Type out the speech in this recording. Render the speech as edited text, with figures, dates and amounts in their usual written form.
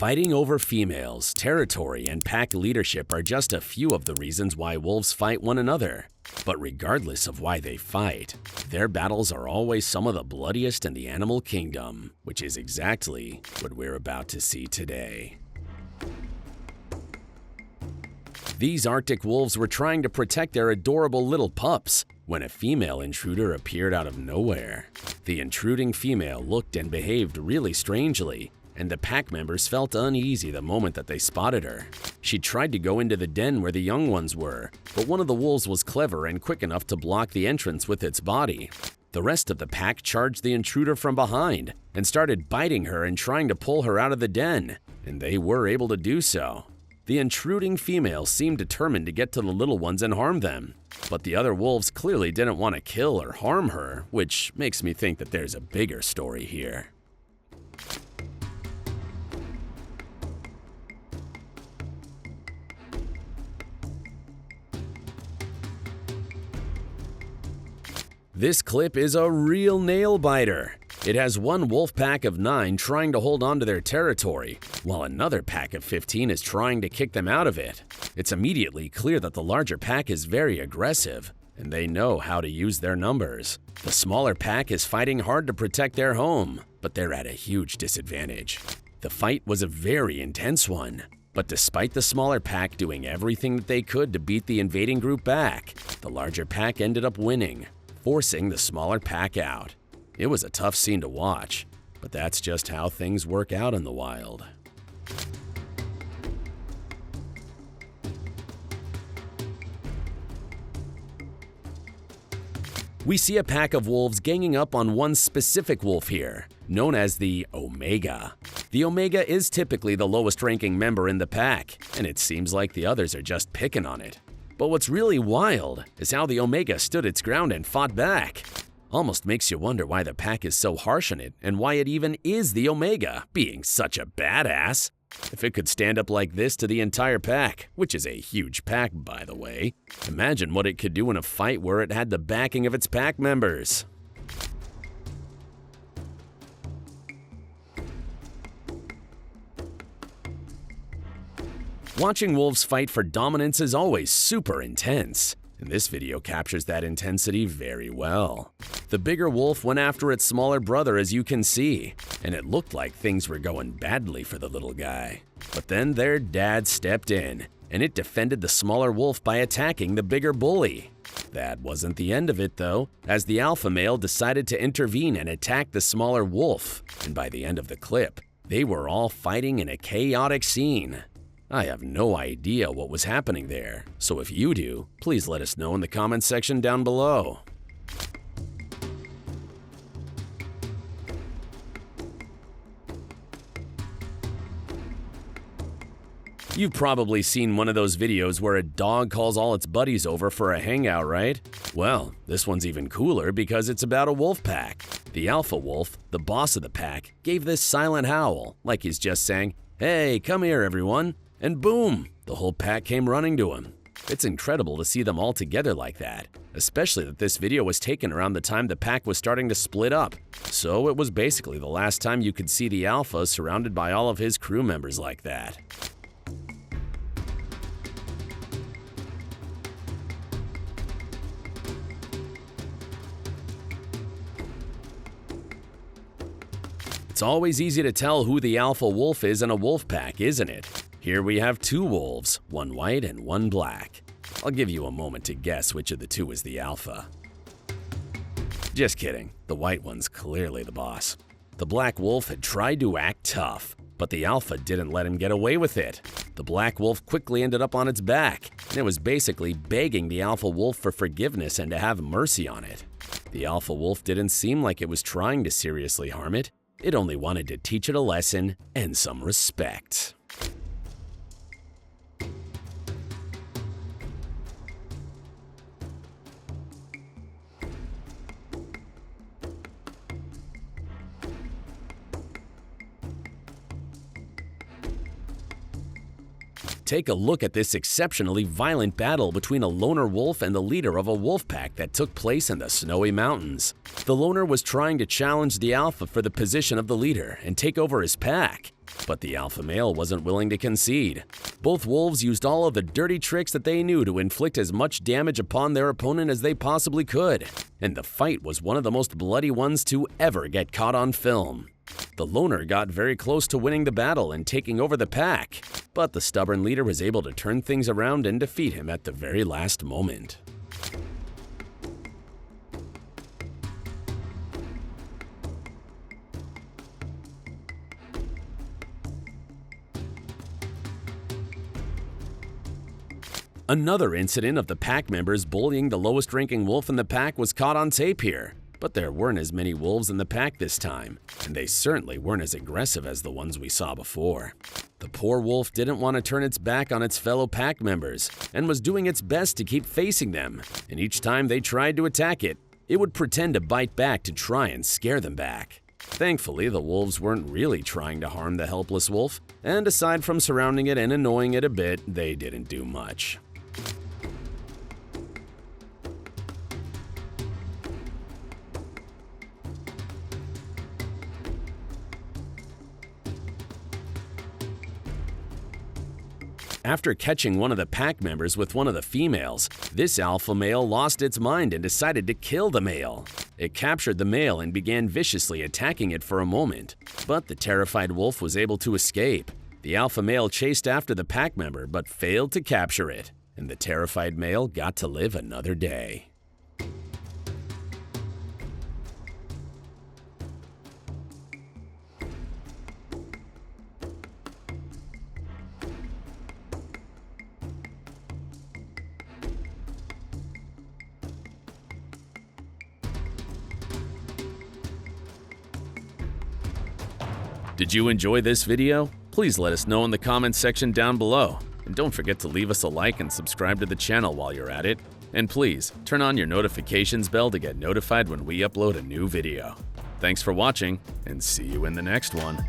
Fighting over females, territory, and pack leadership are just a few of the reasons why wolves fight one another. But regardless of why they fight, their battles are always some of the bloodiest in the animal kingdom, which is exactly what we're about to see today. These Arctic wolves were trying to protect their adorable little pups when a female intruder appeared out of nowhere. The intruding female looked and behaved really strangely, and the pack members felt uneasy the moment that they spotted her. She tried to go into the den where the young ones were, but one of the wolves was clever and quick enough to block the entrance with its body. The rest of the pack charged the intruder from behind and started biting her and trying to pull her out of the den, and they were able to do so. The intruding female seemed determined to get to the little ones and harm them, but the other wolves clearly didn't want to kill or harm her, which makes me think that there's a bigger story here. This clip is a real nail-biter. It has one wolf pack of 9 trying to hold on to their territory, while another pack of 15 is trying to kick them out of it. It's immediately clear that the larger pack is very aggressive, and they know how to use their numbers. The smaller pack is fighting hard to protect their home, but they're at a huge disadvantage. The fight was a very intense one, but despite the smaller pack doing everything that they could to beat the invading group back, the larger pack ended up winning, forcing the smaller pack out. It was a tough scene to watch, but that's just how things work out in the wild. We see a pack of wolves ganging up on one specific wolf here, known as the Omega. The Omega is typically the lowest-ranking member in the pack, and it seems like the others are just picking on it. But what's really wild is how the Omega stood its ground and fought back. Almost makes you wonder why the pack is so harsh on it and why it even is the Omega, being such a badass. If it could stand up like this to the entire pack, which is a huge pack by the way, imagine what it could do in a fight where it had the backing of its pack members. Watching wolves fight for dominance is always super intense, and this video captures that intensity very well. The bigger wolf went after its smaller brother, as you can see, and it looked like things were going badly for the little guy. But then their dad stepped in, and it defended the smaller wolf by attacking the bigger bully. That wasn't the end of it though, as the alpha male decided to intervene and attack the smaller wolf, and by the end of the clip, they were all fighting in a chaotic scene. I have no idea what was happening there, so if you do, please let us know in the comments section down below. You've probably seen one of those videos where a dog calls all its buddies over for a hangout, right? Well, this one's even cooler because it's about a wolf pack. The alpha wolf, the boss of the pack, gave this silent howl, like he's just saying, "Hey, come here everyone," and boom, the whole pack came running to him. It's incredible to see them all together like that, especially that this video was taken around the time the pack was starting to split up. So it was basically the last time you could see the alpha surrounded by all of his crew members like that. It's always easy to tell who the alpha wolf is in a wolf pack, isn't it? Here we have 2 wolves, one white and one black. I'll give you a moment to guess which of the 2 is the alpha. Just kidding, the white one's clearly the boss. The black wolf had tried to act tough, but the alpha didn't let him get away with it. The black wolf quickly ended up on its back, and it was basically begging the alpha wolf for forgiveness and to have mercy on it. The alpha wolf didn't seem like it was trying to seriously harm it. It only wanted to teach it a lesson and some respect. Take a look at this exceptionally violent battle between a loner wolf and the leader of a wolf pack that took place in the snowy mountains. The loner was trying to challenge the alpha for the position of the leader and take over his pack, but the alpha male wasn't willing to concede. Both wolves used all of the dirty tricks that they knew to inflict as much damage upon their opponent as they possibly could, and the fight was one of the most bloody ones to ever get caught on film. The loner got very close to winning the battle and taking over the pack, but the stubborn leader was able to turn things around and defeat him at the very last moment. Another incident of the pack members bullying the lowest-ranking wolf in the pack was caught on tape here. But there weren't as many wolves in the pack this time, and they certainly weren't as aggressive as the ones we saw before. The poor wolf didn't want to turn its back on its fellow pack members and was doing its best to keep facing them, and each time they tried to attack it, it would pretend to bite back to try and scare them back. Thankfully, the wolves weren't really trying to harm the helpless wolf, and aside from surrounding it and annoying it a bit, they didn't do much. After catching one of the pack members with one of the females, this alpha male lost its mind and decided to kill the male. It captured the male and began viciously attacking it for a moment, but the terrified wolf was able to escape. The alpha male chased after the pack member but failed to capture it, and the terrified male got to live another day. Did you enjoy this video? Please let us know in the comments section down below. And don't forget to leave us a like and subscribe to the channel while you're at it. And please, turn on your notifications bell to get notified when we upload a new video. Thanks for watching, and see you in the next one.